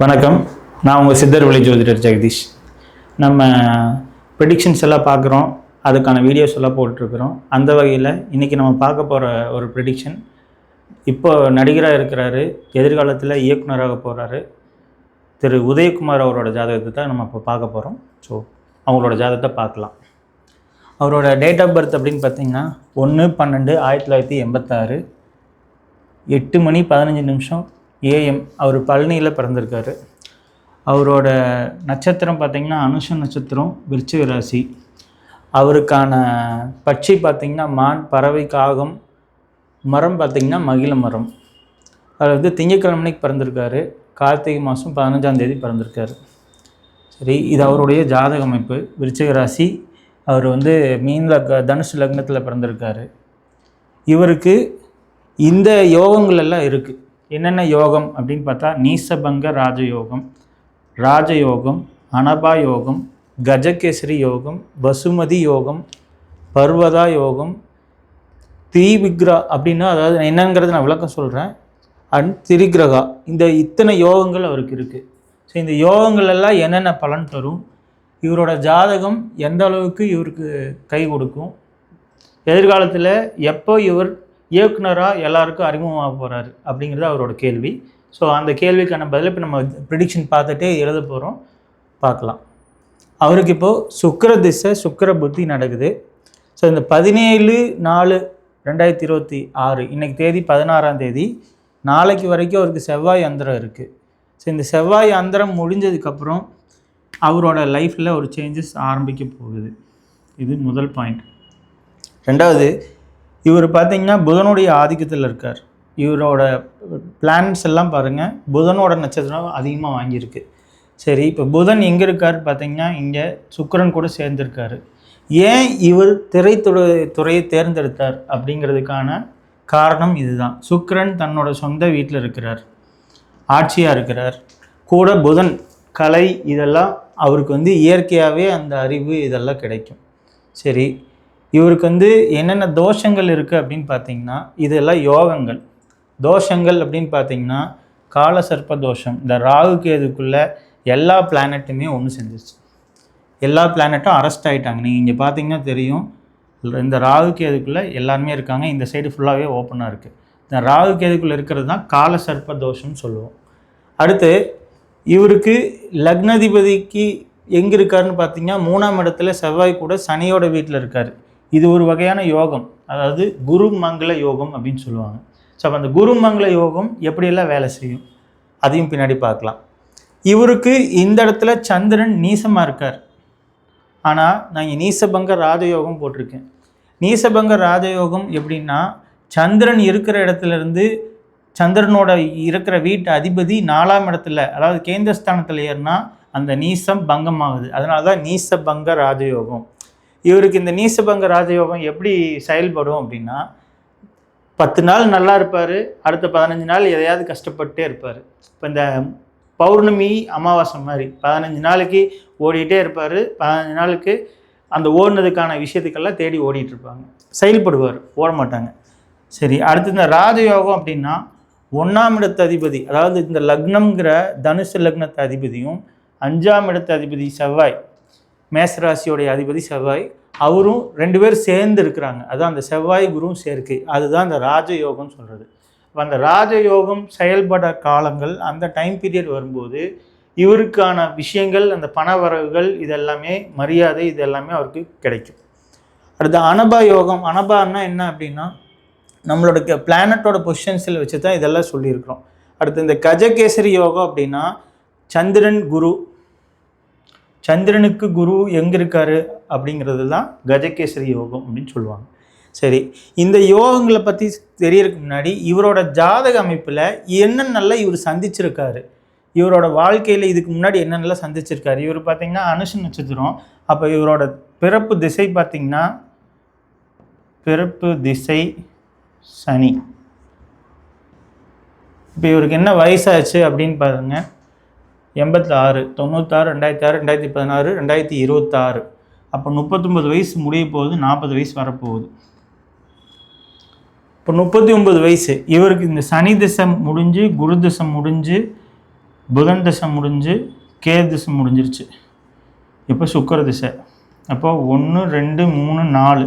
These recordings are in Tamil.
வணக்கம். நான் உங்கள் சித்தர் வழி ஜோதிடர் ஜெகதீஷ். நம்ம ப்ரெடிக்ஷன்ஸ் எல்லாம் பார்க்குறோம், அதுக்கான வீடியோஸ் எல்லாம் போட்டுருக்குறோம். அந்த வகையில் இன்றைக்கி நம்ம பார்க்க போகிற ஒரு ப்ரெடிக்ஷன், இப்போ நடிகராக இருக்கிறாரு, எதிர்காலத்தில் இயக்குனராக போகிறாரு திரு உதயகுமார் அவரோட ஜாதகத்தை தான் நம்ம இப்போ பார்க்க போகிறோம். ஸோ அவங்களோட ஜாதகத்தை பார்க்கலாம். அவரோட டேட் ஆஃப் பர்த் அப்படின்னு பார்த்தீங்கன்னா 1/12/1986 8:15 AM. அவர் பழனியில் பிறந்திருக்காரு. அவரோட நட்சத்திரம் பார்த்திங்கன்னா அனுஷம் நட்சத்திரம், விருச்சிக ராசி. அவருக்கான பட்சி பார்த்திங்கன்னா மான், பறவை, காகம். மரம் பார்த்திங்கன்னா மகிழ மரம். அவர் திங்கட்கிழமைக்கு பிறந்திருக்காரு. கார்த்திகை மாதம் 15ஆம் தேதி பிறந்திருக்காரு. சரி, இது அவருடைய ஜாதக அமைப்பு. விருச்சிக ராசி. அவர் மீன் தனுசு லக்னத்தில் பிறந்திருக்காரு. இவருக்கு இந்த யோகங்கள் எல்லாம் இருக்குது. என்னென்ன யோகம் அப்படின்னு பார்த்தா நீசபங்க ராஜயோகம், ராஜயோகம், அனபா யோகம், கஜகேசரி யோகம், வசுமதி யோகம், பர்வதா யோகம், திரிவிக்ரா அப்படின்னா அதாவது என்னங்கிறது நான் விளக்கம் சொல்கிறேன். அண்ட் திரிகிரகா. இந்த இத்தனை யோகங்கள் அவருக்கு இருக்குது. ஸோ இந்த யோகங்கள் எல்லாம் என்னென்ன பலன் தரும், இவரோட ஜாதகம் எந்த அளவுக்கு இவருக்கு கை கொடுக்கும், எதிர்காலத்தில் எப்போ இவர் இயக்குனராக எல்லாருக்கும் அறிமுகமாக போகிறாரு அப்படிங்கிறது அவரோட கேள்வி. ஸோ அந்த கேள்விக்கான பதில் இப்போ நம்ம ப்ரிடிக்ஷன் பார்த்துட்டே எழுத போகிறோம், பார்க்கலாம். அவருக்கு இப்போது சுக்கிர திசை, சுக்கிர புத்தி நடக்குது. ஸோ இந்த 17/4/2026 இன்றைக்கி தேதி 16ஆம் தேதி, நாளைக்கு வரைக்கும் அவருக்கு செவ்வாய் அந்தரம் இருக்குது. ஸோ இந்த செவ்வாய் அந்தரம் முடிஞ்சதுக்கப்புறம் அவரோட லைஃப்பில் ஒரு சேஞ்சஸ் ஆரம்பிக்க போகுது. இது முதல் பாயிண்ட். ரெண்டாவது, இவர் பார்த்திங்கன்னா புதனுடைய ஆதிக்கத்தில் இருக்கார். இவரோட பிளான்ஸ் எல்லாம் பாருங்கள், புதனோட நட்சத்திரம் அதிகமாக வாங்கியிருக்கு. சரி, இப்போ புதன் எங்கே இருக்கார் பார்த்திங்கன்னா இங்கே சுக்கிரன் கூட சேர்ந்துருக்காரு. ஏன் இவர் திரைத்துறையை தேர்ந்தெடுத்தார் அப்படிங்கிறதுக்கான காரணம் இதுதான். சுக்கிரன் தன்னோட சொந்த வீட்டில் இருக்கிறார், ஆட்சியாக இருக்கிறார். கூட புதன் கலை இதெல்லாம் அவருக்கு இயற்கையாகவே அந்த அறிவு இதெல்லாம் கிடைக்கும். சரி, இவருக்கு என்னென்ன தோஷங்கள் இருக்குது அப்படின்னு பார்த்தீங்கன்னா இதெல்லாம் யோகங்கள். தோஷங்கள் அப்படின்னு பார்த்தீங்கன்னா கால சர்ப்ப தோஷம். இந்த ராகு கேதுக்குள்ளே எல்லா பிளானட்டுமே ஒன்று செஞ்சிருச்சு. எல்லா பிளானட்டும் அரெஸ்ட் ஆகிட்டாங்க. நீங்கள் இங்கே பார்த்தீங்கன்னா தெரியும், இந்த ராகு கேதுக்குள்ளே எல்லாருமே இருக்காங்க. இந்த சைடு ஃபுல்லாகவே ஓப்பனாக இருக்குது. இந்த ராகு கேதுக்குள்ளே இருக்கிறது தான் கால சர்ப்ப தோஷம்னு சொல்லுவோம். அடுத்து இவருக்கு லக்னாதிபதிக்கு எங்கே இருக்காருன்னு பார்த்தீங்கன்னா 3ஆம் இடத்துல செவ்வாய் கூட சனியோட வீட்டில் இருக்கார். இது ஒரு வகையான யோகம், அதாவது குரு மங்கள யோகம் அப்படின்னு சொல்லுவாங்க. ஸோ அப்போ அந்த குரு மங்கள யோகம் எப்படியெல்லாம் வேலை செய்யும் அதையும் பின்னாடி பார்க்கலாம். இவருக்கு இந்த இடத்துல சந்திரன் நீசமாக இருக்கார். ஆனால் நான் இங்கே நீசபங்க ராஜயோகம் போட்டிருக்கேன். நீசபங்க ராஜயோகம் எப்படின்னா, சந்திரன் இருக்கிற இடத்துலேருந்து சந்திரனோட இருக்கிற வீட்டு அதிபதி 4ஆம் இடத்துல, அதாவது கேந்திரஸ்தானத்தில் ஏறினா அந்த நீசம் பங்கமாகுது. அதனால தான் நீசபங்க ராஜயோகம். இவருக்கு இந்த நீசபங்க ராஜயோகம் எப்படி செயல்படும் அப்படின்னா, 10 நாள் நல்லா இருப்பார், அடுத்த 15 நாள் எதையாவது கஷ்டப்பட்டே இருப்பார். இப்போ இந்த பௌர்ணமி அமாவாசை மாதிரி 15 நாளைக்கு ஓடிட்டே இருப்பார். 15 நாளுக்கு அந்த ஓடினதுக்கான விஷயத்துக்கெல்லாம் தேடி ஓடிட்டுருப்பாங்க, செயல்படுவார், ஓட மாட்டாங்க. சரி, அடுத்து இந்த ராஜயோகம் அப்படின்னா 1ஆம் இடத்து அதிபதி, அதாவது இந்த லக்னம்ங்கிற தனுசு லக்னத்து அதிபதியும் 5ஆம் இடத்து அதிபதி செவ்வாய், மேசராசியோடைய அதிபதி செவ்வாய், அவரும் 2 பேர் சேர்ந்து இருக்கிறாங்க. அதுதான் அந்த செவ்வாய் குருவும் சேர்க்கை. அதுதான் அந்த ராஜயோகம்னு சொல்கிறது. இப்போ அந்த ராஜயோகம் செயல்பட காலங்கள், அந்த டைம் பீரியட் வரும்போது இவருக்கான விஷயங்கள், அந்த பண வரவுகள், இதெல்லாமே மரியாதை, இதெல்லாமே அவருக்கு கிடைக்கும். அடுத்து அனபா யோகம். அனபான்னா என்ன அப்படின்னா, நம்மளோட பிளானட்டோட பொசிஷன்ஸில் வச்சு தான் இதெல்லாம் சொல்லியிருக்கிறோம். அடுத்து இந்த கஜகேசரி யோகம் அப்படின்னா சந்திரன் குரு, சந்திரனுக்கு குரு எங்கே இருக்காரு அப்படிங்கிறது தான் கஜகேசரி யோகம் அப்படின்னு சொல்லுவாங்க. சரி, இந்த யோகங்களை பற்றி தெரியறதுக்கு முன்னாடி இவரோட ஜாதக அமைப்பில் என்னென்னலாம் இவர் சந்திச்சிருக்காரு, இவரோட வாழ்க்கையில் இதுக்கு முன்னாடி என்னென்னலாம் சந்திச்சிருக்காரு. இவர் பார்த்திங்கன்னா அனுஷ நட்சத்திரம். அப்போ இவரோட பிறப்பு திசை பார்த்திங்கன்னா பிறப்பு திசை சனி. இப்போ இவருக்கு என்ன வயசாச்சு அப்படின்னு பாருங்கள், 86, 96, 2006, 2016, 2026. அப்போ 39 வயசு முடிய போகுது, 40 வயசு வரப்போகுது. இப்போ 39 வயசு. இவருக்கு இந்த சனி திசை முடிஞ்சு, குரு திசை முடிஞ்சு, புதன் திசை முடிஞ்சு கேது திசை முடிஞ்சிருச்சு. இப்போ சுக்கிர திசை. அப்போ 1 2 3 4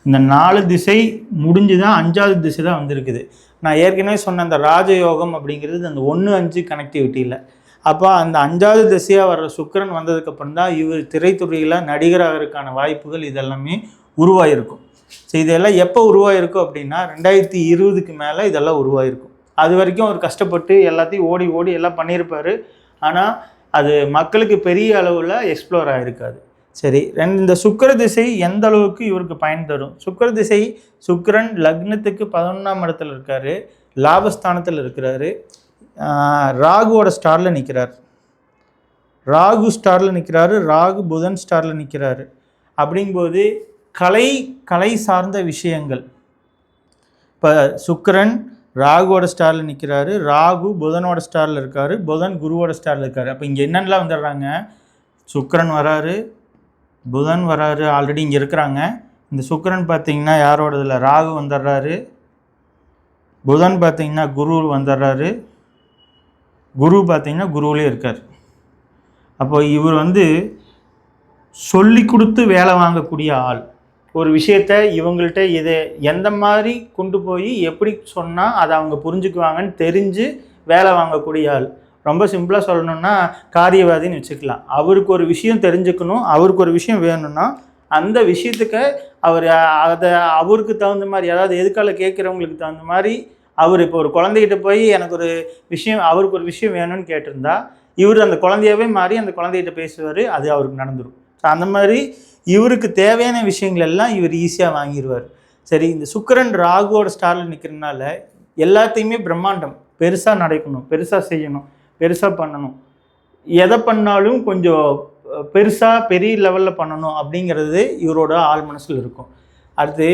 இந்த 4 திசை முடிஞ்சு தான் 5வது திசை தான் வந்திருக்குது. நான் ஏற்கனவே சொன்ன அந்த ராஜயோகம் அப்படிங்கிறது அந்த 1 5 கனெக்டிவிட்டி இல்லை. அப்போ அந்த 5வது திசையாக வர்ற சுக்கிரன் வந்ததுக்கப்புறம் தான் இவர் திரைத்துறையில் நடிகராகிறதுக்கான வாய்ப்புகள் இதெல்லாமே உருவாகிருக்கும். ஸோ இதெல்லாம் எப்போ உருவாகிருக்கும் அப்படின்னா 2020க்கு மேலே இதெல்லாம் உருவாகிருக்கும். அது வரைக்கும் அவர் கஷ்டப்பட்டு எல்லாத்தையும் ஓடி ஓடி எல்லாம் பண்ணியிருப்பார். ஆனால் அது மக்களுக்கு பெரிய அளவில் எக்ஸ்ப்ளோர் ஆகிருக்காது. சரி, இந்த சுக்கிர திசை எந்த அளவுக்கு இவருக்கு பயன் தரும்? சுக்கிர திசை சுக்கிரன் லக்னத்துக்கு 11ஆம் இடத்துல இருக்கார், லாபஸ்தானத்தில் இருக்கிறாரு, ராகுவோட ஸ்டாரில் நிற்கிறார். ராகு ஸ்டாரில் நிற்கிறாரு, ராகு புதன் ஸ்டாரில் நிற்கிறாரு. அப்படிங்கும்போது கலை சார்ந்த விஷயங்கள், இப்போ சுக்கிரன் ராகுவோட ஸ்டாரில் நிற்கிறாரு, ராகு புதனோட ஸ்டாரில் இருக்கார், புதன் குருவோட ஸ்டாரில் இருக்கார். அப்போ இங்கே என்னென்னலாம் வந்துடுறாங்க? சுக்கிரன் வராரு, புதன் வராரு, ஆல்ரெடி இங்கே இருக்கிறாங்க. இந்த சுக்கிரன் பார்த்திங்கன்னா யாரோடதில் ராகு வந்துடுறாரு, புதன் பார்த்திங்கன்னா குரு வந்துடுறாரு, குரு பார்த்திங்கன்னா குருவிலே இருக்கார். அப்போ இவர் சொல்லி கொடுத்து வேலை வாங்கக்கூடிய ஆள். ஒரு விஷயத்தை இவங்கள்ட்ட இதை எந்த மாதிரி கொண்டு போய் எப்படி சொன்னால் அதை அவங்க புரிஞ்சுக்குவாங்கன்னு தெரிஞ்சு வேலை வாங்கக்கூடிய ஆள். ரொம்ப சிம்பிளாக சொல்லணுன்னா காரியவாதின்னு வச்சுக்கலாம். அவருக்கு ஒரு விஷயம் தெரிஞ்சுக்கணும், அவருக்கு ஒரு விஷயம் வேணும்னா அந்த விஷயத்துக்கு அவர் அதை அவருக்கு தகுந்த மாதிரி, அதாவது எதுக்கால கேட்குறவங்களுக்கு தகுந்த மாதிரி அவர் இப்போ ஒரு குழந்தைகிட்ட போய் எனக்கு ஒரு விஷயம், அவருக்கு ஒரு விஷயம் வேணும்னு கேட்டிருந்தா இவர் அந்த குழந்தையாவே மாறி அந்த குழந்தைகிட்ட பேசுவார், அது அவருக்கு நடந்துடும். ஸோ அந்த மாதிரி இவருக்கு தேவையான விஷயங்கள் எல்லாம் இவர் ஈஸியாக வாங்கிடுவார். சரி, இந்த சுக்கிரன் ராகுவோட ஸ்டாரில் நிற்கிறதுனால எல்லாத்தையுமே பிரம்மாண்டம், பெருசாக நடக்கணும், பெருசாக செய்யணும், பெருசாக பண்ணணும், எதை பண்ணாலும் கொஞ்சம் பெருசாக பெரிய லெவலில் பண்ணணும் அப்படிங்கிறது இவரோட ஆள் மனசில் இருக்கும். அடுத்து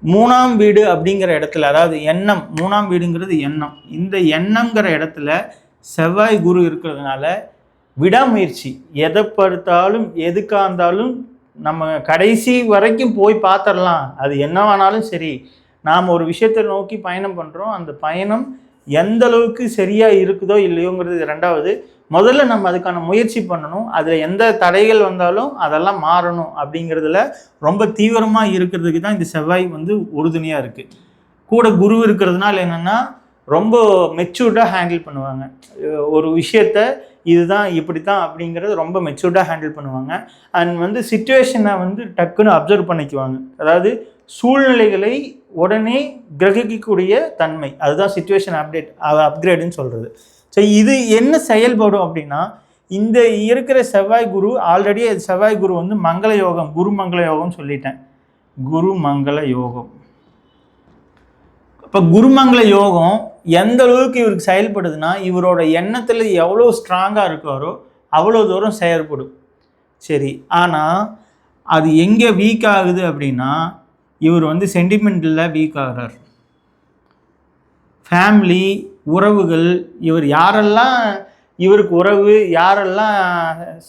3ஆம் வீடு அப்படிங்கிற இடத்துல, அதாவது எண்ணம், 3ஆம் வீடுங்கிறது எண்ணம். இந்த எண்ணங்கிற இடத்துல செவ்வாய் குரு இருக்கிறதுனால விடாமுயற்சி, எதை படுத்தாலும் எதுக்காக இருந்தாலும் நம்ம கடைசி வரைக்கும் போய் பார்த்துடலாம், அது என்னவானாலும் சரி, நாம் ஒரு விஷயத்தை நோக்கி பயணம் பண்ணுறோம், அந்த பயணம் எந்த அளவுக்கு சரியாக இருக்குதோ இல்லையோங்கிறது ரெண்டாவது. முதல்ல நம்ம அதுக்கான முயற்சி பண்ணணும், அதில் எந்த தடைகள் வந்தாலும் அதெல்லாம் மாறணும் அப்படிங்கிறதுல ரொம்ப தீவிரமாக இருக்கிறதுக்கு தான் இந்த செவ்வாய் உறுதுணையாக இருக்குது. கூட குரு இருக்கிறதுனால என்னென்னா ரொம்ப மெச்சூர்டாக ஹேண்டில் பண்ணுவாங்க. ஒரு விஷயத்தை இதுதான் இப்படி தான் அப்படிங்கிறது ரொம்ப மெச்சூர்டாக ஹேண்டில் பண்ணுவாங்க. அண்ட் சிச்சுவேஷனை டக்குன்னு அப்சர்வ் பண்ணிக்குவாங்க. அதாவது சூழ்நிலைகளை உடனே கிரகிக்கக்கூடிய தன்மை, அதுதான் சிச்சுவேஷன் அப்கிரேடுன்னு சொல்கிறது. ஸோ இது என்ன செயல்படும் அப்படின்னா, இந்த இருக்கிற செவ்வாய் குரு, ஆல்ரெடி செவ்வாய் குரு மங்கள யோகம், குரு மங்கள யோகம்னு சொல்லிட்டேன், குரு மங்கள யோகம். இப்போ குருமங்கள யோகம் எந்த அளவுக்கு இவருக்கு செயல்படுதுன்னா, இவரோட எண்ணத்தில் எவ்வளோ ஸ்ட்ராங்காக இருக்காரோ அவ்வளோ தூரம் செயல்படும். சரி, ஆனால் அது எங்கே வீக் ஆகுது அப்படின்னா, இவர் சென்டிமெண்டில் வீக் ஆகிறார். ஃபேமிலி உறவுகள், இவர் யாரெல்லாம் இவருக்கு உறவு, யாரெல்லாம்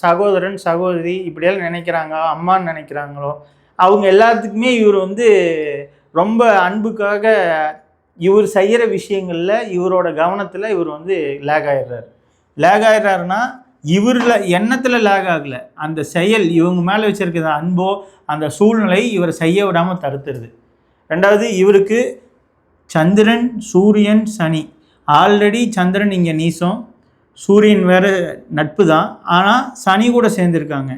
சகோதரன் சகோதரி இப்படியெல்லாம் நினைக்கிறாங்க, அம்மான்னு நினைக்கிறாங்களோ அவங்க எல்லாத்துக்குமே இவர் ரொம்ப அன்புக்காக இவர் செய்கிற விஷயங்களில் இவரோட கவனத்தில் இவர் லேக் ஆகிடுறாரு. லேக் ஆகிடுறாருன்னா இவரில் எண்ணத்தில் லேக் ஆகலை, அந்த செயல் இவங்க மேலே வச்சுருக்கிற அன்போ அந்த சூழ்நிலை இவரை செய்ய விடாமல் தடுத்துருது. ரெண்டாவது, இவருக்கு சந்திரன் சூரியன் சனி, ஆல்ரெடி சந்திரன் இங்கே நீசம், சூரியன் வேறு நட்பு தான், ஆனால் சனி கூட சேர்ந்துருக்காங்க.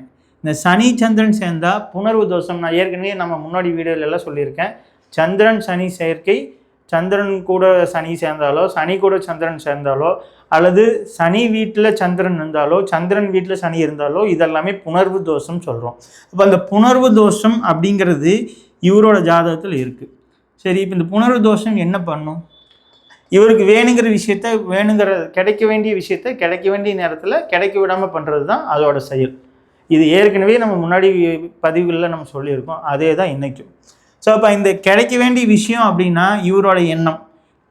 இந்த சனி சந்திரன் சேர்ந்தால் புணர்வு தோஷம். நான் ஏற்கனவே நம்ம முன்னாடி வீடியோலெல்லாம் சொல்லியிருக்கேன். சந்திரன் சனி செயற்கை, சந்திரன் கூட சனி சேர்ந்தாலோ சனி கூட சந்திரன் சேர்ந்தாலோ அல்லது சனி வீட்டில் சந்திரன் இருந்தாலோ சந்திரன் வீட்டில் சனி இருந்தாலோ இதெல்லாமே புணர்வு தோஷம் சொல்கிறோம். அப்போ அந்த புணர்வு தோஷம் அப்படிங்கிறது இவரோட ஜாதகத்தில் இருக்குது. சரி, இப்போ இந்த புணர்வு தோஷம் என்ன பண்ணும்? இவருக்கு வேணுங்கிற விஷயத்த, கிடைக்க வேண்டிய விஷயத்த கிடைக்க வேண்டிய நேரத்தில் கிடைக்க விடாமல் பண்ணுறது தான் அதோட செயல். இது ஏற்கனவே நம்ம முன்னாடி பதிவுகளில் நம்ம சொல்லியிருக்கோம், அதே தான் இன்றைக்கும். ஸோ அப்போ இந்த கிடைக்க வேண்டிய விஷயம் அப்படின்னா இவரோட எண்ணம்,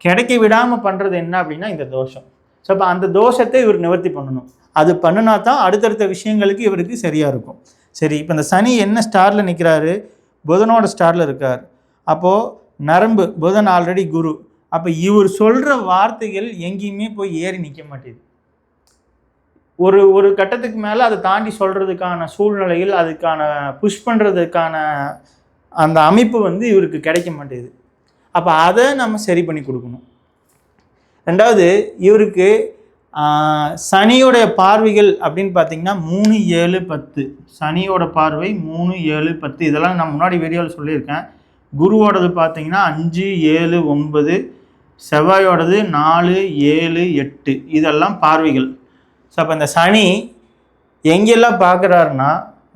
கிடைக்க விடாமல் பண்ணுறது என்ன அப்படின்னா இந்த தோஷம். ஸோ அப்போ அந்த தோஷத்தை இவர் நிவர்த்தி பண்ணணும். அது பண்ணினா தான் அடுத்தடுத்த விஷயங்களுக்கு இவருக்கு சரியாக இருக்கும். சரி, இப்போ இந்த சனி என்ன ஸ்டாரில் நிற்கிறாரு? புதனோட ஸ்டாரில் இருக்கார். அப்போது நரம்பு, புதன் ஆல்ரெடி குரு. அப்போ இவர் சொல்கிற வார்த்தைகள் எங்கேயுமே போய் ஏறி நிற்க மாட்டேது. ஒரு ஒரு கட்டத்துக்கு மேலே அதை தாண்டி சொல்கிறதுக்கான சூழ்நிலைகள், அதுக்கான புஷ் பண்ணுறதுக்கான அந்த அமைப்பு வந்து இவருக்கு கிடைக்க மாட்டேங்குது. அப்போ அதை நம்ம சரி பண்ணி கொடுக்கணும். ரெண்டாவது, இவருக்கு சனியோடைய பார்வைகள் அப்படின்னு பார்த்தீங்கன்னா 3, 7, 10. சனியோட பார்வை 3, 7, 10. இதெல்லாம் நான் முன்னாடி வீடியோவில் சொல்லியிருக்கேன். குருவோடது பார்த்தீங்கன்னா 5, 7, 9. செவ்வாயோடது 4, 7, 8. இதெல்லாம் பார்வைகள். ஸோ அப்போ இந்த சனி எங்கெல்லாம் பார்க்குறாருன்னா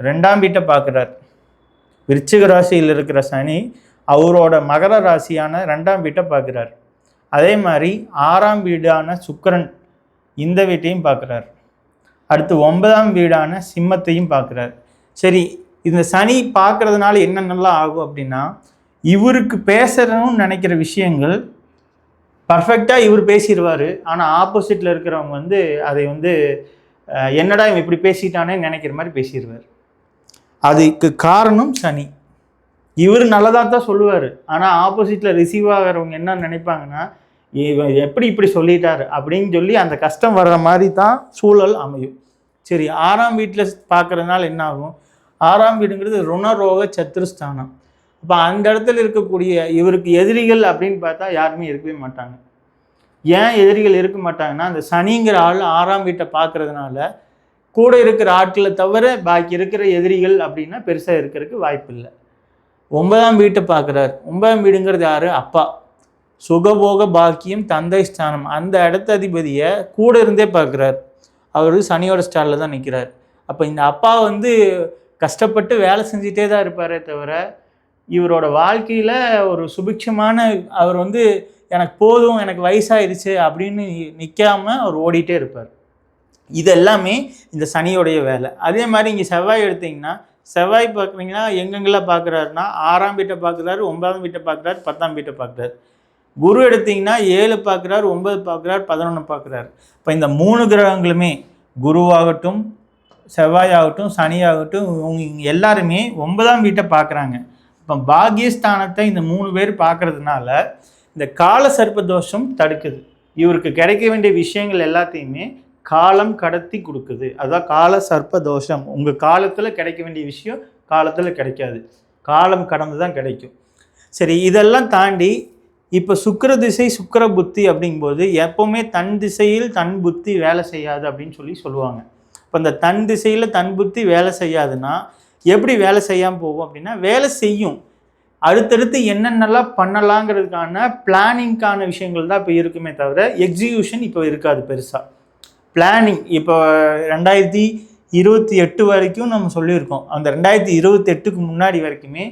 2ஆம் வீட்டை பார்க்குறார். விருச்சிக ராசியில் இருக்கிற சனி அவரோட மகர ராசியான 2ஆம் வீட்டை பார்க்குறார். அதே மாதிரி 6ஆம் வீடான சுக்கிரன் இந்த வீட்டையும் பார்க்குறார். அடுத்து 9ஆம் வீடான சிம்மத்தையும் பார்க்குறார். சரி, இந்த சனி பார்க்கறதுனால என்னென்னலாம் ஆகும் அப்படின்னா, இவருக்கு பேசணும்னு நினைக்கிற விஷயங்கள் பர்ஃபெக்டாக இவர் பேசிடுவார். ஆனால் ஆப்போசிட்டில் இருக்கிறவங்க வந்து அதை வந்து என்னடா இவன் இப்படி பேசிட்டானே நினைக்கிற மாதிரி பேசிடுவார். அதுக்கு காரணம் சனி. இவர் நல்லதாக தான் சொல்லுவார். ஆனால் ஆப்போசிட்டில் ரிசீவ் ஆகிறவங்க என்ன நினைப்பாங்கன்னா, இவன் எப்படி இப்படி சொல்லிட்டார் அப்படின்னு சொல்லி அந்த கஷ்டம் வர்ற மாதிரி தான் சூழல் அமையும். சரி, 6ஆம் வீட்டில் பார்க்குறதுனால என்ன ஆகும்? 6ஆம் வீடுங்கிறது ருணரோக சத்துருஸ்தானம். அப்போ அந்த இடத்துல இருக்கக்கூடிய இவருக்கு எதிரிகள் அப்படின்னு பார்த்தா யாருமே இருக்கவே மாட்டாங்க. ஏன் எதிரிகள் இருக்க மாட்டாங்கன்னா, அந்த சனிங்கிற ஆள் 6ஆம் வீட்டை பார்க்கறதுனால கூட இருக்கிற ஆட்களை தவிர பாக்கி இருக்கிற எதிரிகள் அப்படின்னா பெருசாக இருக்கிறதுக்கு வாய்ப்பு இல்லை. 9ஆம் வீட்டை பார்க்குறார். 9ஆம் வீடுங்கிறது யார்? அப்பா. சுகபோக பாக்கியம், தந்தை ஸ்தானம். அந்த இடத்த அதிபதியை கூட இருந்தே பார்க்குறார். அவர் சனியோட ஸ்டாலில் தான் நிற்கிறார். அப்போ இந்த அப்பா வந்து கஷ்டப்பட்டு வேலை செஞ்சிட்டே தான் இருப்பாரே தவிர இவரோட வாழ்க்கையில் ஒரு சுபிட்சமான அவர் வந்து எனக்கு போதும், எனக்கு வயசாகிடுச்சு அப்படின்னு நிற்காமல் அவர் ஓடிட்டே இருப்பார். இது எல்லாமே இந்த சனியோடைய வேலை. அதே மாதிரி இங்கே செவ்வாய் எடுத்திங்கன்னா, செவ்வாய் பார்க்குறீங்கன்னா எங்கெங்கெல்லாம் பார்க்குறாருன்னா 6ஆம் வீட்டை பார்க்குறாரு, 9ஆம் வீட்டை பார்க்குறாரு, 10ஆம் வீட்டை பார்க்குறாரு. குரு எடுத்திங்கன்னா 7 பார்க்குறாரு, 9 பார்க்குறாரு, 11 பார்க்குறாரு. இப்போ இந்த 3 கிரகங்களுமே குருவாகட்டும், செவ்வாயாகட்டும், சனியாகட்டும், இவங்க எல்லாருமே 9ஆம் வீட்டை பார்க்குறாங்க. இப்போ பாக்கியஸ்தானத்தை இந்த 3 பேர் பார்க்கறதுனால இந்த கால சர்ப்ப தோஷம் தடுக்குது. இவருக்கு கிடைக்க வேண்டிய விஷயங்கள் எல்லாத்தையுமே காலம் கடத்தி கொடுக்குது. அதுதான் கால சர்ப்ப தோஷம். உங்கள் காலத்தில் கிடைக்க வேண்டிய விஷயம் காலத்தில் கிடைக்காது, காலம் கடந்து தான் கிடைக்கும். சரி, இதெல்லாம் தாண்டி இப்போ சுக்கிர திசை சுக்கிர புத்தி அப்படிங்கும்போது எப்போவுமே தன் திசையில் தன் புத்தி வேலை செய்யாது அப்படின்னு சொல்லுவாங்க. இப்போ இந்த தன் திசையில் தன் புத்தி வேலை செய்யாதுன்னா எப்படி வேலை செய்யாமல் போகும் அப்படின்னா, வேலை செய்யும். அடுத்தடுத்து என்னென்னலாம் பண்ணலாங்கிறதுக்கான பிளானிங்கான விஷயங்கள் தான் இப்போ இருக்குமே தவிர எக்ஸிக்யூஷன் இப்போ இருக்காது பெருசாக. பிளானிங் இப்போ 2028 வரைக்கும் நம்ம சொல்லியிருக்கோம். அந்த 2028க்கு முன்னாடி வரைக்குமே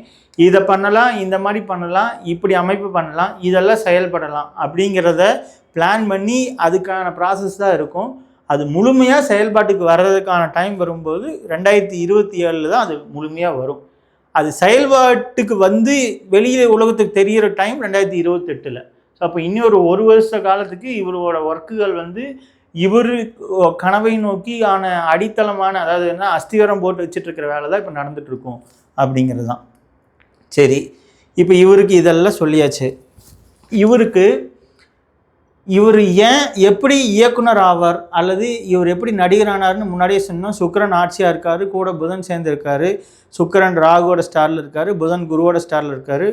இதை பண்ணலாம், இந்த மாதிரி பண்ணலாம், இப்படி அமைப்பு பண்ணலாம், இதெல்லாம் செயல்படலாம் அப்படிங்கிறத பிளான் பண்ணி அதுக்கான ப்ராசஸ் தான் இருக்கும். அது முழுமையாக செயல்பாட்டுக்கு வர்றதுக்கான டைம் வரும்போது 2027 தான் அது முழுமையாக வரும். அது செயல்பாட்டுக்கு வந்து வெளியே உலகத்துக்கு தெரிகிற டைம் 2028. ஸோ அப்போ இன்னொரு 1 வருஷ காலத்துக்கு இவரோட ஒர்க்குகள் வந்து இவர் கனவை நோக்கி ஆன அடித்தளமான, அதாவது என்ன அஸ்திவாரம் போட்டு வச்சுட்ருக்கிற வேலை தான் இப்போ நடந்துகிட்ருக்கும் அப்படிங்கிறது தான். சரி, இப்போ இவருக்கு இதெல்லாம் சொல்லியாச்சு. இவர் ஏன் எப்படி இயக்குனர் ஆவார் அல்லது இவர் எப்படி நடிகர் ஆனார்னு முன்னாடியே சொன்னோம். சுக்கிரன் ஆட்சியாக இருக்கார், கூட புதன் சேர்ந்துருக்காரு. சுக்கிரன் ராகுவோட ஸ்டாரில் இருக்கார், புதன் குருவோட ஸ்டாரில் இருக்கார்.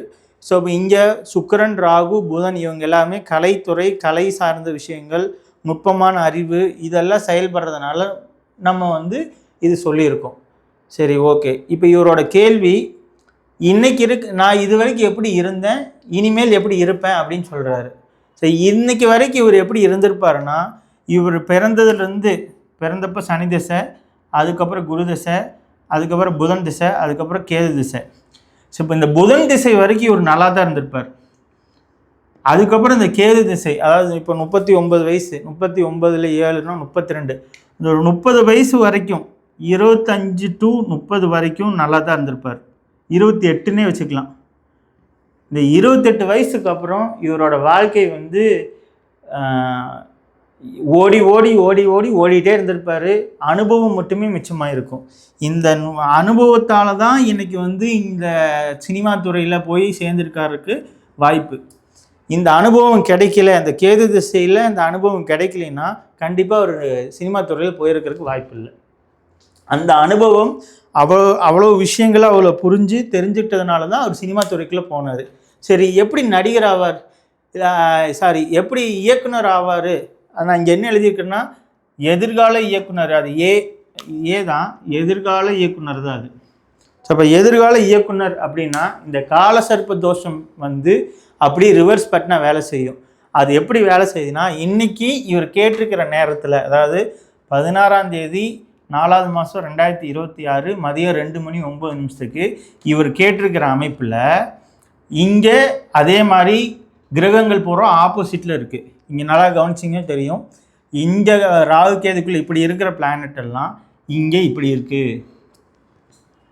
ஸோ இப்போ இங்கே சுக்கிரன், ராகு, புதன் இவங்க எல்லாமே கலைத்துறை, கலை சார்ந்த விஷயங்கள், நுட்பமான அறிவு இதெல்லாம் செயல்படுறதுனால நம்ம வந்து இது சொல்லியிருக்கோம். சரி, ஓகே. இப்போ இவரோட கேள்வி, இன்றைக்கி நான் இது வரைக்கும் எப்படி இருந்தேன், இனிமேல் எப்படி இருப்பேன் அப்படின்னு சொல்கிறாரு. சரி, இன்றைக்கி வரைக்கும் இவர் எப்படி இருந்திருப்பாருன்னா, இவர் பிறந்தப்போ சனி திசை, அதுக்கப்புறம் குரு திசை, அதுக்கப்புறம் புதன் திசை, அதுக்கப்புறம் கேது திசை. ஸோ இப்போ இந்த புதன் திசை வரைக்கும் இவர் நல்லா தான் இருந்திருப்பார். அதுக்கப்புறம் இந்த கேது திசை, அதாவது இப்போ 39 வயசு, 39ல் 7னா 32, இந்த ஒரு 30 வயசு வரைக்கும் 25 to 30 வரைக்கும் நல்லா தான் இருந்திருப்பார். 28ன்னே வச்சுக்கலாம். இந்த 28 வயசுக்கு அப்புறம் இவரோட வாழ்க்கை வந்து ஓடிட்டே இருந்திருப்பார். அனுபவம் மட்டுமே மிச்சமாக இருக்கும். இந்த அனுபவத்தால் தான் இன்றைக்கி வந்து இந்த சினிமா துறையில் போய் சேர்ந்துருக்காருக்கு வாய்ப்பு. இந்த அனுபவம் கிடைக்கல, அந்த கேது திசையில் இந்த அனுபவம் கிடைக்கலன்னா கண்டிப்பாக ஒரு சினிமா துறையில் போயிருக்கிறதுக்கு வாய்ப்பு இல்லை. அந்த அனுபவம் அவ்வளோ விஷயங்களை அவ்வளோ புரிஞ்சு தெரிஞ்சுக்கிட்டதுனால தான் அவர் சினிமா துறைக்குள்ளே போனார். சரி, எப்படி நடிகர் ஆவார், எப்படி இயக்குனர் ஆவார்? நான் இங்கே என்ன எழுதியிருக்கேன்னா எதிர்கால இயக்குனர். அது ஏ தான், எதிர்கால இயக்குனர் தான் அது. ஸோ அப்போ எதிர்கால இயக்குனர் அப்படின்னா இந்த காலசர்ப்ப தோஷம் அப்படி ரிவர்ஸ் பட்டினா வேலை செய்யும். அது எப்படி வேலை செய்யுதுன்னா, இன்றைக்கி இவர் கேட்டிருக்கிற நேரத்தில், அதாவது 16ஆம் தேதி 4வது மாதம் 2026 மதியம் 2:09 இவர் கேட்டிருக்கிற அமைப்பில் இங்கே அதே மாதிரி கிரகங்கள் பூரா ஆப்போசிட்டில் இருக்குது. இங்கே நல்லா கவனிச்சிங்க தெரியும். இங்கே ராகு கேதுக்குள்ளே இப்படி இருக்கிற பிளானட் எல்லாம் இங்கே இப்படி இருக்குது.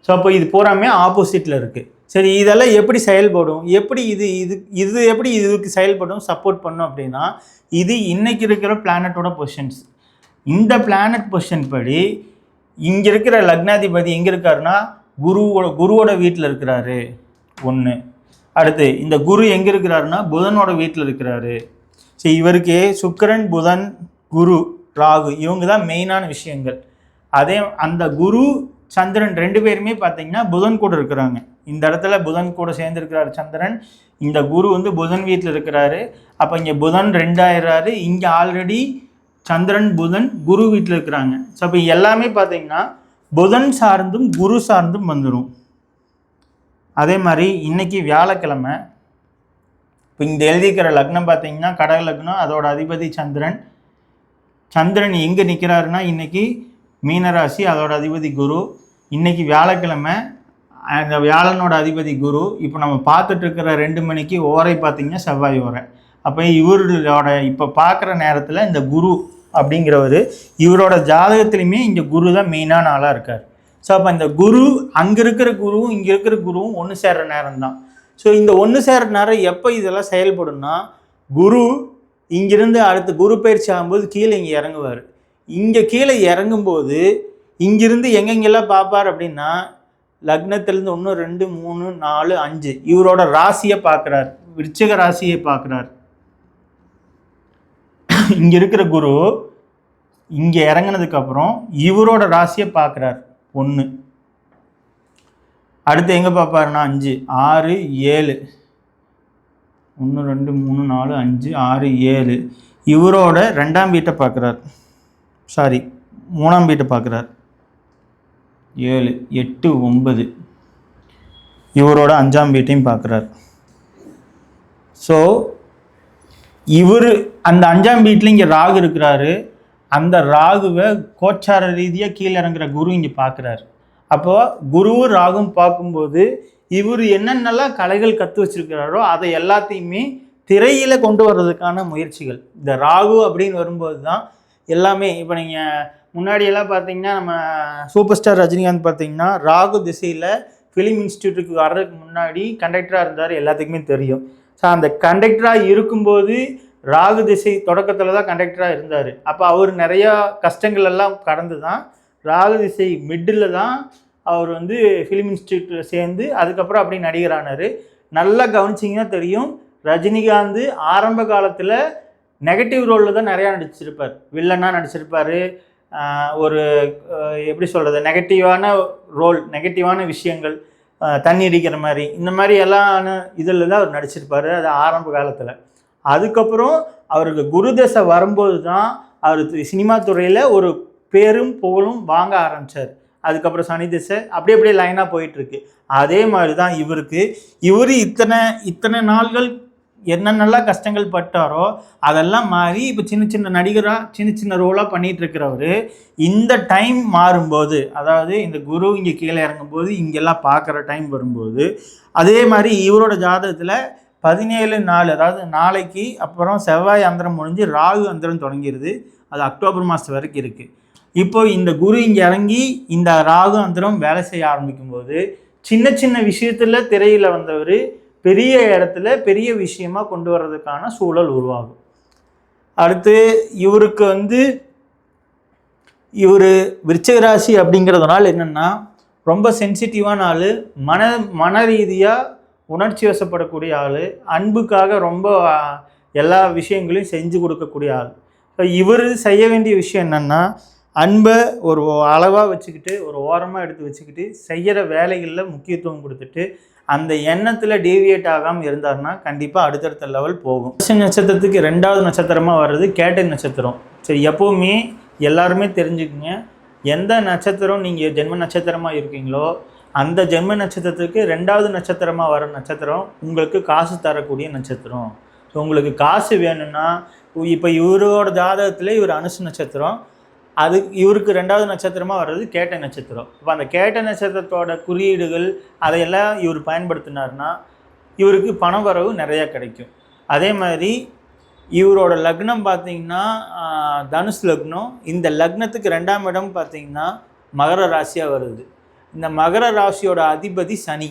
ஸோ அப்போ இது பூராமே ஆப்போசிட்டில் இருக்குது. சரி, இதெல்லாம் எப்படி செயல்படும், எப்படி இது எப்படி இதுக்கு செயல்படும், சப்போர்ட் பண்ணும் அப்படின்னா, இது இன்றைக்கி இருக்கிற பிளானட்டோட பொசிஷன்ஸ். இந்த பிளானட் பொசிஷன் படி இங்கே இருக்கிற லக்னாதிபதி எங்கே இருக்காருன்னா குருவோட வீட்டில் இருக்கிறாரு ஒன்று. அடுத்து இந்த குரு எங்கே இருக்கிறாருன்னா புதனோட வீட்டில் இருக்கிறாரு. சரி, இவருக்கு சுக்கிரன், புதன், குரு, ராகு இவங்க தான் மெயினான விஷயங்கள். அதே அந்த குரு சந்திரன் 2 பேருமே பார்த்தீங்கன்னா புதன் கூட இருக்கிறாங்க. இந்த இடத்துல புதன் கூட சேர்ந்துருக்கிறாரு சந்திரன். இந்த குரு புதன் வீட்டில் இருக்கிறாரு. அப்போ இங்கே புதன் 2 ஆயிடுறாரு. இங்கே ஆல்ரெடி சந்திரன், புதன், குரு வீட்டில் இருக்கிறாங்க. ஸோ அப்போ எல்லாமே பார்த்தீங்கன்னா புதன் சார்ந்தும் குரு சார்ந்தும் வந்துடும். அதே மாதிரி இன்றைக்கி வியாழக்கிழமை. இப்போ இந்த எழுதிக்கிற லக்னம் பார்த்தீங்கன்னா கடக லக்னம், அதோட அதிபதி சந்திரன். சந்திரன் எங்கே நிற்கிறாருன்னா இன்றைக்கி மீனராசி, அதோட அதிபதி குரு. இன்றைக்கி வியாழக்கிழமை, அந்த வியாழனோட அதிபதி குரு. இப்போ நம்ம பார்த்துட்டு இருக்கிற 2 மணிக்கு ஓரை பார்த்திங்கன்னா செவ்வாய் ஓரை. அப்போ இவரோட இப்போ பார்க்குற நேரத்தில் இந்த குரு அப்படிங்கிறவர் இவரோட ஜாதகத்துலேயுமே இங்கே குரு தான் மெயினான ஆளாக இருக்கார். ஸோ அப்போ இந்த குரு அங்கே இருக்கிற குருவும் இங்கே இருக்கிற குருவும் ஒன்று சேர்கிற நேரம் தான். ஸோ இந்த ஒன்று சேர்கிற நேரம் எப்போ இதெல்லாம் செயல்படும்னா, குரு இங்கிருந்து அடுத்து குரு பயிற்சி ஆகும்போது கீழே இங்கே இறங்குவார். இங்கே கீழே இறங்கும்போது இங்கிருந்து எங்கெங்கெல்லாம் பார்ப்பார் அப்படின்னா, லக்னத்திலேருந்து 1 2 3 4 5 இவரோட ராசியை பார்க்குறார், விருச்சிக ராசியை பார்க்குறார். இங்கே இருக்கிற குரு இங்கே இறங்கினதுக்கப்புறம் இவரோட ராசியை பார்க்குறார் 1. அடுத்து எங்கே பார்ப்பாருன்னா 5 6 7 1 2 3 4 5 6 7 இவரோட 2ஆம் வீட்டை பார்க்குறார். 3ஆம் வீட்டை பார்க்குறார். 7 8 9 இவரோட 5ஆம் வீட்டையும் பார்க்குறார். ஸோ இவர் அந்த 5ஆம் வீட்டில் இங்கே ராகு இருக்கிறாரு. அந்த ராகுவை கோச்சார ரீதியாக கீழே இறங்குற குரு இங்கே பார்க்குறாரு. அப்போது குருவும் ராகும் பார்க்கும்போது இவர் என்னென்னலாம் கலைகள் கற்று வச்சுருக்கிறாரோ அதை எல்லாத்தையுமே திரையில் கொண்டு வர்றதுக்கான முயற்சிகள். இந்த ராகு அப்படின்னு வரும்போது தான் எல்லாமே. இப்போ நீங்கள் முன்னாடியெல்லாம் பார்த்தீங்கன்னா நம்ம சூப்பர் ஸ்டார் ரஜினிகாந்த் பார்த்தீங்கன்னா ராகு திசையில் ஃபிலிம் இன்ஸ்டியூட்டுக்கு வர்றதுக்கு முன்னாடி கண்டக்டராக இருந்தார், எல்லாத்துக்குமே தெரியும். ஸோ அந்த கண்டக்டராக இருக்கும்போது ராகு திசை தொடக்கத்தில் தான் கண்டக்டராக இருந்தார். அப்போ அவர் நிறையா கஷ்டங்கள் எல்லாம் கடந்து தான் ராகு திசை மிடில் தான் அவர் ஃபிலிம் இன்ஸ்டியூட்டில் சேர்ந்து அதுக்கப்புறம் அப்படி நடிகரானார். நல்லா கவனிச்சிங்கன்னா தெரியும், ரஜினிகாந்த் ஆரம்ப காலத்தில் நெகட்டிவ் ரோலில் தான் நிறையா நடிச்சிருப்பார். வில்லனாக நடிச்சிருப்பார். ஒரு எப்படி சொல்கிறது, நெகட்டிவான ரோல், நெகட்டிவான விஷயங்கள், தண்ணி அடிக்கிற மாதிரி, இந்த மாதிரி எல்லாம் இதில் தான் அவர் நடிச்சிருப்பார். அது ஆரம்ப காலத்தில். அதுக்கப்புறம் அவருக்கு குரு தசை வரும்போது தான் அவர் சினிமா துறையில் ஒரு பேரும் புகழும் வாங்க ஆரம்பித்தார். அதுக்கப்புறம் சனி திசை அப்படியே லைனாக போயிட்டுருக்கு. அதே மாதிரி தான் இவர் இத்தனை நாள்கள் என்னென்னலாம் கஷ்டங்கள் பட்டாரோ அதெல்லாம் மாறி இப்போ சின்ன நடிகராக சின்ன ரோலாக பண்ணிகிட்டு இருக்கிறவர் இந்த டைம் மாறும்போது, அதாவது இந்த குரு இங்கே கீழே இறங்கும்போது இங்கெல்லாம் பார்க்குற டைம் வரும்போது, அதே மாதிரி இவரோட ஜாதகத்தில் 17/4 அதாவது நாளைக்கு அப்புறம் செவ்வாய் அந்தரம் முடிஞ்சு ராகு அந்தரம் தொடங்கிடுது. அது அக்டோபர் மாதம் வரைக்கும் இருக்குது. இப்போ இந்த குரு இங்கே இறங்கி இந்த ராகு அந்தரம் வேலை செய்ய ஆரம்பிக்கும்போது சின்ன விஷயத்தில் திரையில் வந்தவர் பெரிய இடத்துல பெரிய விஷயமாக கொண்டு வர்றதுக்கான சூழல் உருவாகும். அடுத்து இவருக்கு இவர் விருச்சிக ராசி அப்படிங்கிறதுனால என்னென்னா ரொம்ப சென்சிட்டிவான ஆள். மன ரீதியாக உணர்ச்சி வசப்படக்கூடிய ஆள், அன்புக்காக ரொம்ப எல்லா விஷயங்களையும் செஞ்சு கொடுக்கக்கூடிய ஆள். இப்போ இவர் செய்ய வேண்டிய விஷயம் என்னென்னா, அன்பை ஒரு அளவாக வச்சுக்கிட்டு ஒரு ஓரமாக எடுத்து வச்சுக்கிட்டு செய்கிற வேலைகளில் முக்கியத்துவம் கொடுத்துட்டு அந்த எண்ணத்தில் டீவியேட் ஆகாமல் இருந்தார்னா கண்டிப்பாக அடுத்தடுத்த லெவல் போகும். நட்சத்திரத்துக்கு 2வது நட்சத்திரமாக வர்றது கேட்டை நட்சத்திரம். சரி, எப்போவுமே எல்லாருமே தெரிஞ்சுக்குங்க, எந்த நட்சத்திரம் நீங்கள் ஜென்ம நட்சத்திரமாக இருக்கீங்களோ அந்த ஜென்ம நட்சத்திரத்துக்கு 2வது நட்சத்திரமாக வர நட்சத்திரம் உங்களுக்கு காசு தரக்கூடிய நட்சத்திரம். ஸோ உங்களுக்கு காசு வேணும்னா, இப்போ இவரோட ஜாதகத்தில் இவர் அனுச நட்சத்திரம், அது இவருக்கு 2வது நட்சத்திரமாக வர்றது கேட்டை நட்சத்திரம். இப்போ அந்த கேட்டை நட்சத்திரத்தோட குறியீடுகள் அதையெல்லாம் இவர் பயன்படுத்தினார்னா இவருக்கு பண வரவு நிறையா கிடைக்கும். அதே மாதிரி இவரோட லக்னம் பார்த்திங்கன்னா தனுஷ் லக்னம். இந்த லக்னத்துக்கு 2ஆம் இடம் பார்த்திங்கன்னா மகர ராசியாக வருது. இந்த மகர ராசியோட அதிபதி சனி.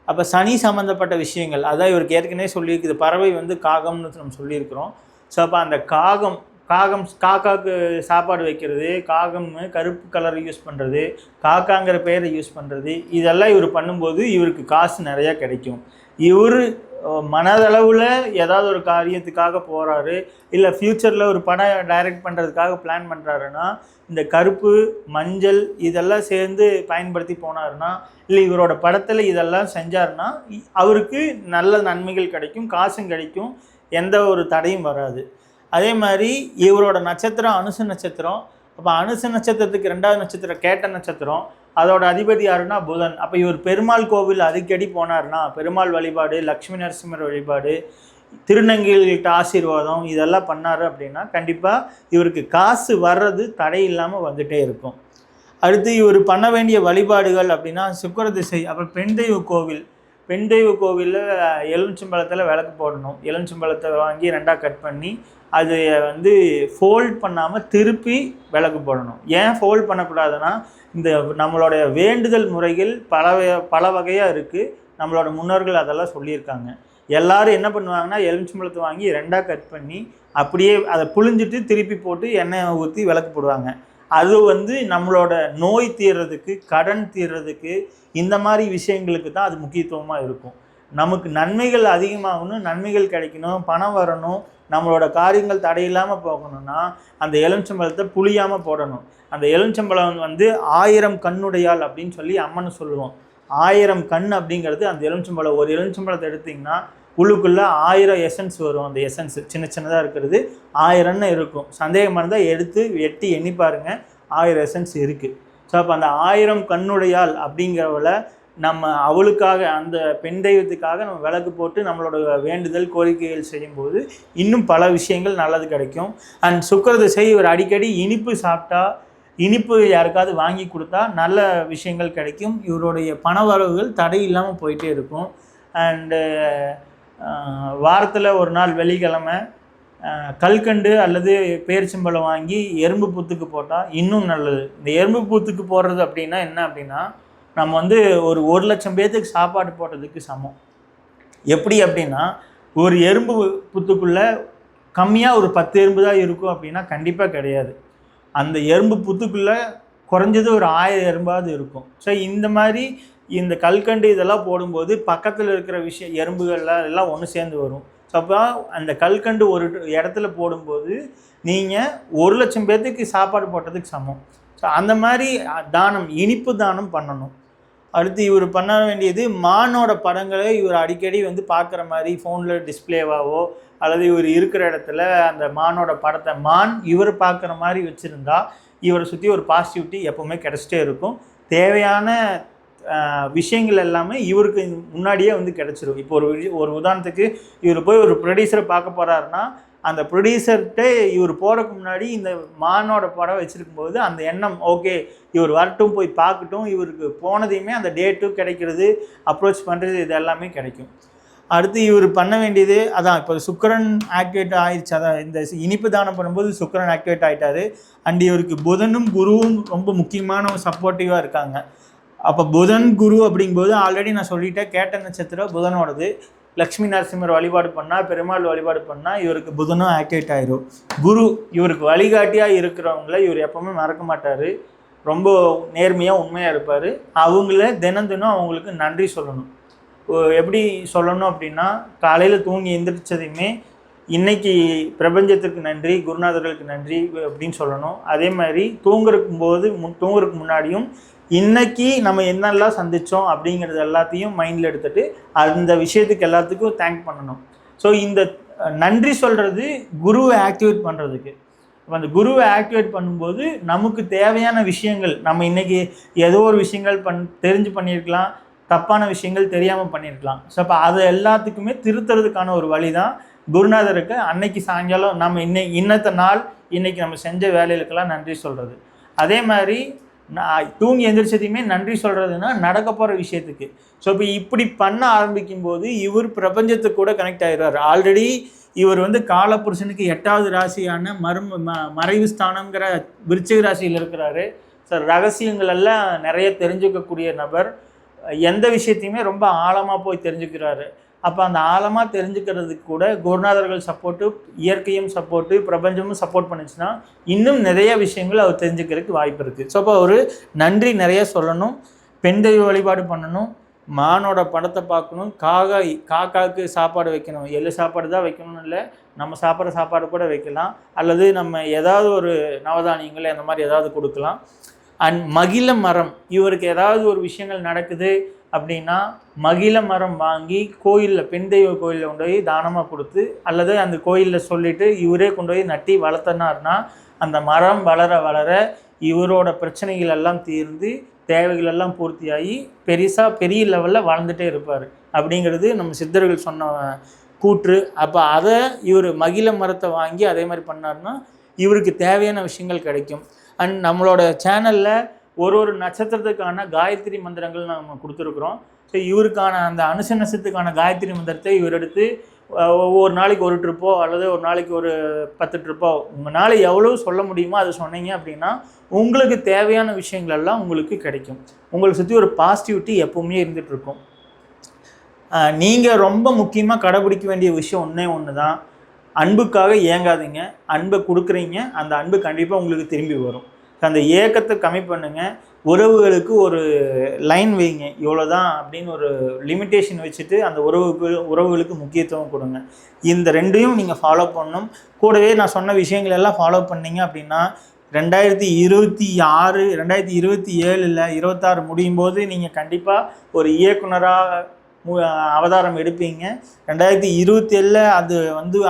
அப்போ சனி சம்மந்தப்பட்ட விஷயங்கள், அதான் இவருக்கு ஏற்கனவே சொல்லியிருக்குது, பறவை வந்து காகம்னு நம்ம சொல்லியிருக்கிறோம். ஸோ அப்போ அந்த காக்காவுக்கு சாப்பாடு வைக்கிறது, காகம் கருப்பு கலர் யூஸ் பண்ணுறது, காக்காங்கிற பெயரை யூஸ் பண்ணுறது, இதெல்லாம் இவர் பண்ணும்போது இவருக்கு காசு நிறையா கிடைக்கும். இவர் மனதளவில் ஏதாவது ஒரு காரியத்துக்காக போகிறாரு, இல்லை ஃப்யூச்சரில் ஒரு படம் டைரக்ட் பண்ணுறதுக்காக பிளான் பண்ணுறாருன்னா இந்த கருப்பு மஞ்சள் இதெல்லாம் சேர்ந்து பயன்படுத்தி போனாருன்னா, இல்லை இவரோட படத்தில் இதெல்லாம் செஞ்சார்னா அவருக்கு நல்ல நன்மைகள் கிடைக்கும், காசும் கிடைக்கும், எந்த ஒரு தடையும் வராது. அதே மாதிரி இவரோட நட்சத்திரம் அனுச நட்சத்திரம். அப்போ அனுச நட்சத்திரத்துக்கு 2வது நட்சத்திரம் கேட்ட நட்சத்திரம், அதோட அதிபதி யாருன்னா புதன். அப்போ இவர் பெருமாள் கோவில் அடிக்கடி போனார்னா பெருமாள் வழிபாடு, லக்ஷ்மி நரசிம்மர் வழிபாடு, திருநங்கைகிட்ட ஆசீர்வாதம் இதெல்லாம் பண்ணார் அப்படின்னா கண்டிப்பாக இவருக்கு காசு வர்றது தடை இல்லாமல் வந்துகிட்டே இருக்கும். அடுத்து இவர் பண்ண வேண்டிய வழிபாடுகள் அப்படின்னா சுக்கிர திசை. அப்புறம் பெண் தெய்வ கோவில். பெண் தெய்வ கோவிலில் எலுமிச்சம்பழத்தில் விளக்கு போடணும். எலுமிச்சம்பழத்தை வாங்கி 2ஆக கட் பண்ணி அது வந்து ஃபோல்ட் பண்ணாமல் திருப்பி விளக்கு போடணும். ஏன் ஃபோல்ட் பண்ணக்கூடாதுன்னா, இந்த நம்மளோட வேண்டுதல் முறைகள் பல வகையாக இருக்குது. நம்மளோட முன்னோர்கள் அதெல்லாம் சொல்லியிருக்காங்க. எல்லோரும் என்ன பண்ணுவாங்கன்னா, எலுமிச்சம்பழத்தை வாங்கி 2ஆக கட் பண்ணி அப்படியே அதை புழிஞ்சிட்டு திருப்பி போட்டு எண்ணெய் ஊற்றி விளக்கு போடுவாங்க. அது வந்து நம்மளோட நோய் தீர்றதுக்கு, கடன் தீர்றதுக்கு, இந்த மாதிரி விஷயங்களுக்கு தான் அது முக்கியத்துவமாக இருக்கும். நமக்கு நன்மைகள் அதிகமாகணும், நன்மைகள் கிடைக்கணும், பணம் வரணும், நம்மளோட காரியங்கள் தடையில்லாமல் போகணும்னா அந்த எலுமிச்சம்பழத்தை புளியாமல் போடணும். அந்த எலுமிச்சம்பழம் வந்து 1000 கண்ணுடையாள் அப்படின்னு சொல்லி அம்மன் சொல்லுவோம். 1000 கண் அப்படிங்கிறது அந்த எலுமிச்சம்பழம். ஒரு எலுமிச்சம்பழத்தை எடுத்திங்கன்னா உள்ளுக்குள்ளே 1000 எசன்ஸ் வரும். அந்த எசன்ஸ் சின்னதாக இருக்கிறது 1000ன்னு இருக்கும். சந்தேகமாக இருந்தால் எடுத்து வெட்டி எண்ணி பாருங்கள், 1000 எசன்ஸ் இருக்குது. ஸோ அப்போ அந்த 1000 கண்ணுடையாள் அப்படிங்கிறவளை நம்ம அவளுக்காக, அந்த பெண் தெய்வத்துக்காக நம்ம விளக்கு போட்டு நம்மளோட வேண்டுதல் கோரிக்கைகள் செய்யும்போது இன்னும் பல விஷயங்கள் நல்லது கிடைக்கும். அண்ட் சுக்கிர திசை, இவர் அடிக்கடி இனிப்பு சாப்பிட்டா, இனிப்பு யாருக்காவது வாங்கி கொடுத்தா நல்ல விஷயங்கள் கிடைக்கும். இவருடைய பண வரவுகள் தடை இல்லாமல் போயிட்டே இருக்கும். அண்டு வாரத்தில் ஒரு நாள் வெள்ளிக்கிழமை கல்கண்டு அல்லது பேரிச்சம்பழம் வாங்கி எறும்பு புத்துக்கு போட்டால் இன்னும் நல்லது. இந்த எறும்பு புத்துக்கு போடுறது அப்படின்னா என்ன அப்படின்னா, நம்ம வந்து ஒரு 1,00,000 பேர்த்துக்கு சாப்பாடு போடுறதுக்கு சமம். எப்படி அப்படின்னா, ஒரு எறும்பு புத்துக்குள்ளே கம்மியாக ஒரு 10 எறும்பு தான் இருக்கும் அப்படின்னா கண்டிப்பாக கிடையாது. அந்த எறும்பு புத்துக்குள்ளே குறைஞ்சது ஒரு 1000 எறும்பாவது இருக்கும். ஸோ இந்த மாதிரி இந்த கல்கண்டு இதெல்லாம் போடும்போது பக்கத்தில் இருக்கிற எறும்புகள்லாம் எல்லாம் ஒன்று சேர்ந்து வரும். ஸோ அப்போ அந்த கல்கண்டு ஒரு இடத்துல போடும்போது நீங்கள் 1,00,000 பேர்த்துக்கு சாப்பாடு போட்டதுக்கு சமம். ஸோ அந்த மாதிரி தானம், இனிப்பு தானம் பண்ணணும். அடுத்து இவர் பண்ண வேண்டியது, மானோட படங்களை இவர் அடிக்கடி வந்து பார்க்குற மாதிரி ஃபோனில் டிஸ்பிளேவாவோ அல்லது இவர் இருக்கிற இடத்துல அந்த மானோட படத்தை இவர் பார்க்குற மாதிரி வச்சுருந்தா இவரை சுற்றி ஒரு பாசிட்டிவிட்டி எப்போவுமே கிடச்சிட்டே இருக்கும். தேவையான விஷயங்கள் எல்லாமே இவருக்கு முன்னாடியே வந்து கிடச்சிரும். இப்போ ஒரு உதாரணத்துக்கு இவர் போய் ஒரு ப்ரொடியூசரை பார்க்க போகிறாருன்னா அந்த ப்ரொடியூசர்கிட்ட இவர் போகிறதுக்கு முன்னாடி இந்த மானோட படம் வச்சுருக்கும்போது அந்த எண்ணம், ஓகே இவர் வரட்டும், போய் பார்க்கட்டும், இவருக்கு போனதையுமே அந்த டேட்டும் கிடைக்கிறது, அப்ரோச் பண்ணுறது, இது எல்லாமே கிடைக்கும். அடுத்து இவர் பண்ண வேண்டியது அதான், இப்போ சுக்கிரன் ஆக்டிவேட் ஆகிடுச்சு. அதான் இந்த இனிப்பு தானம் பண்ணும்போது சுக்கிரன் ஆக்டிவேட் ஆகிட்டார். அண்ட் இவருக்கு புதனும் குருவும் ரொம்ப முக்கியமான சப்போர்ட்டிவாக இருக்காங்க. அப்போ புதன் குரு அப்படிங்கும்போது ஆல்ரெடி நான் சொல்லிட்டேன், கேட்ட நட்சத்திரம் புதனோடது. லக்ஷ்மி நரசிம்மர் வழிபாடு பண்ணால், பெருமாள் வழிபாடு பண்ணால் இவருக்கு புதனும் ஆக்டிவேட் ஆகிடும். குரு இவருக்கு வழிகாட்டியாக இருக்கிறவங்கள இவர் எப்போவுமே மறக்க மாட்டார். ரொம்ப நேர்மையாக உண்மையாக இருப்பார். அவங்கள தினம் அவங்களுக்கு நன்றி சொல்லணும். எப்படி சொல்லணும் அப்படின்னா, காலையில் தூங்கி எந்திரிச்சதையுமே இன்னைக்கு பிரபஞ்சத்திற்கு நன்றி, குருநாதர்களுக்கு நன்றி அப்படின்னு சொல்லணும். அதே மாதிரி தூங்குறதுக்கு முன்னாடியும் இன்னைக்கு நம்ம என்னெல்லாம் சந்தித்தோம் அப்படிங்கிறது எல்லாத்தையும் மைண்டில் எடுத்துகிட்டு அந்த விஷயத்துக்கு எல்லாத்துக்கும் தேங்க் பண்ணணும். ஸோ இந்த நன்றி சொல்கிறது குருவை ஆக்டிவேட் பண்ணுறதுக்கு. இப்போ அந்த குருவை ஆக்டிவேட் பண்ணும்போது நமக்கு தேவையான விஷயங்கள், நம்ம இன்றைக்கி ஏதோ ஒரு விஷயங்கள் தெரிஞ்சு பண்ணியிருக்கலாம், தப்பான விஷயங்கள் தெரியாமல் பண்ணியிருக்கலாம். ஸோ அப்போ அது எல்லாத்துக்குமே திருத்துறதுக்கான ஒரு வழி தான் குருநாதருக்கு அன்னைக்கு சாயங்காலம் நம்ம இன்னத்த நாள் இன்றைக்கி நம்ம செஞ்ச வேலைகளுக்கெல்லாம் நன்றி சொல்கிறது. அதே மாதிரி தூங்கி எந்திரிச்சதையுமே நன்றி சொல்கிறதுனா நடக்க போகிற விஷயத்துக்கு. ஸோ இப்போ இப்படி பண்ண ஆரம்பிக்கும்போது இவர் பிரபஞ்சத்துக்கு கூட கனெக்ட் ஆகிடுறாரு. ஆல்ரெடி இவர் காலபுருஷனுக்கு 8வது ராசியான மறைவு ஸ்தானங்கிற விருச்சிக ராசியில் இருக்கிறாரு. ஸோ ரகசியங்கள் எல்லாம் நிறைய தெரிஞ்சுக்கக்கூடிய நபர். எந்த விஷயத்தையுமே ரொம்ப ஆழமாக போய் தெரிஞ்சுக்கிறாரு. அப்போ அந்த ஆழமாக தெரிஞ்சுக்கிறதுக்கு கூட குருநாதர்கள் சப்போர்ட்டு, இயற்கையும் சப்போர்ட்டு, பிரபஞ்சமும் சப்போர்ட் பண்ணிச்சுன்னா இன்னும் நிறைய விஷயங்கள் அவர் தெரிஞ்சுக்கிறதுக்கு வாய்ப்பு இருக்குது. ஸோ அப்போ ஒரு நன்றி நிறைய சொல்லணும், பெண் தெய்வ வழிபாடு பண்ணணும், மானோட படத்தை பார்க்கணும், காக்காவுக்கு சாப்பாடு வைக்கணும். எள்ளு சாப்பாடு தான் வைக்கணும்னு இல்லை, நம்ம சாப்பிட்ற சாப்பாடு கூட வைக்கலாம், அல்லது நம்ம ஏதாவது ஒரு நவதானியங்கள் அந்த மாதிரி ஏதாவது கொடுக்கலாம். அண்ட் மகிழ மரம், இவருக்கு ஏதாவது ஒரு விஷயங்கள் நடக்குது அப்படின்னா மகிழ மரம் வாங்கி கோயிலில், பெண் தெய்வ கோயிலில் கொண்டு போய் தானமாக கொடுத்து, அல்லது அந்த கோயிலில் சொல்லிவிட்டு இவரே கொண்டு போய் நட்டி வளர்த்தனார்னா அந்த மரம் வளர வளர இவரோட பிரச்சனைகள் எல்லாம் தீர்ந்து தேவைகள் எல்லாம் பூர்த்தியாகி பெரிய லெவலில் வளர்ந்துட்டே இருப்பார் அப்படிங்கிறது நம்ம சித்தர்கள் சொன்ன கூற்று. அப்போ அதை இவர் மகிழ மரத்தை வாங்கி அதே மாதிரி பண்ணார்னா இவருக்கு தேவையான விஷயங்கள் கிடைக்கும். அண்ட் நம்மளோட சேனலில் ஒரு நட்சத்திரத்துக்கான காயத்ரி மந்திரங்கள் நம்ம கொடுத்துருக்குறோம். ஸோ இவருக்கான அந்த அனுச நட்சத்திரத்துக்கான காயத்ரி மந்திரத்தை இவர் எடுத்து ஒரு நாளைக்கு ஒரு ட்ரிப்போ அல்லது ஒரு நாளைக்கு ஒரு 10 ட்ரிப்போ உங்களால் எவ்வளோ சொல்ல முடியுமோ அதை சொன்னீங்க அப்படின்னா உங்களுக்கு தேவையான விஷயங்கள் எல்லாம் உங்களுக்கு கிடைக்கும். உங்களை சுற்றி ஒரு பாசிட்டிவிட்டி எப்போவுமே இருந்துகிட்ருக்கும். நீங்கள் ரொம்ப முக்கியமாக கடைபிடிக்க வேண்டிய விஷயம் ஒன்று தான், அன்புக்காக ஏங்காதீங்க. அன்பை கொடுக்குறீங்க, அந்த அன்பு கண்டிப்பாக உங்களுக்கு திரும்பி வரும். அந்த ஏக்கத்தை கம்மி பண்ணுங்கள். உறவுகளுக்கு ஒரு லைன் வைங்க, இவ்வளோ தான் அப்படின்னு ஒரு லிமிட்டேஷன் வச்சுட்டு அந்த உறவுகளுக்கு முக்கியத்துவம் கொடுங்க. இந்த ரெண்டையும் நீங்கள் ஃபாலோ பண்ணணும். கூடவே நான் சொன்ன விஷயங்கள் எல்லாம் ஃபாலோ பண்ணிங்க அப்படின்னா 2026 2027 26 முடியும் போது நீங்கள் கண்டிப்பாக ஒரு இயக்குனராக அவதாரம் எடுப்பீங்க. 2027 அது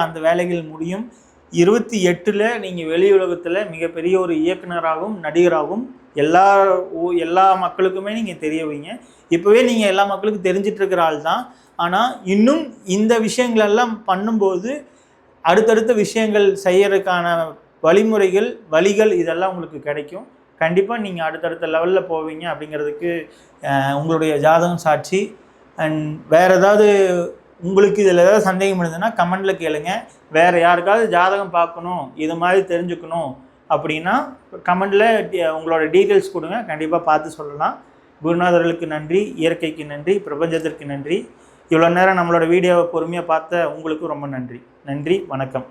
அந்த வேலைகள் முடியும். 28 நீங்கள் வெளி உலகத்தில் மிகப்பெரிய ஒரு இயக்குனராகவும் நடிகராகவும் எல்லா மக்களுக்குமே நீங்கள் தெரிய வைங்க. இப்போவே நீங்கள் எல்லா மக்களுக்கும் தெரிஞ்சிட்டு இருக்கிற ஆள் தான். ஆனால் இன்னும் இந்த விஷயங்களெல்லாம் பண்ணும்போது அடுத்தடுத்த விஷயங்கள் செய்யறதுக்கான வழிகள் இதெல்லாம் உங்களுக்கு கிடைக்கும். கண்டிப்பாக நீங்கள் அடுத்தடுத்த லெவலில் போவீங்க அப்படிங்கிறதுக்கு உங்களுடைய ஜாதகம் சாட்சி. அண்ட் வேறு ஏதாவது உங்களுக்கு இதில் ஏதாவது சந்தேகம் இருந்ததுன்னா கமெண்டில் கேளுங்க. வேறு யாருக்காவது ஜாதகம் பார்க்கணும், இது மாதிரி தெரிஞ்சுக்கணும் அப்படின்னா கமெண்டில் உங்களோட டீட்டெயில்ஸ் கொடுங்க, கண்டிப்பாக பார்த்து சொல்லலாம். குருநாதர்களுக்கு நன்றி, இயற்கைக்கு நன்றி, பிரபஞ்சத்திற்கு நன்றி. இவ்வளோ நேரம் நம்மளோட வீடியோவை பொறுமையாக பார்த்த உங்களுக்கு ரொம்ப நன்றி. நன்றி, வணக்கம்.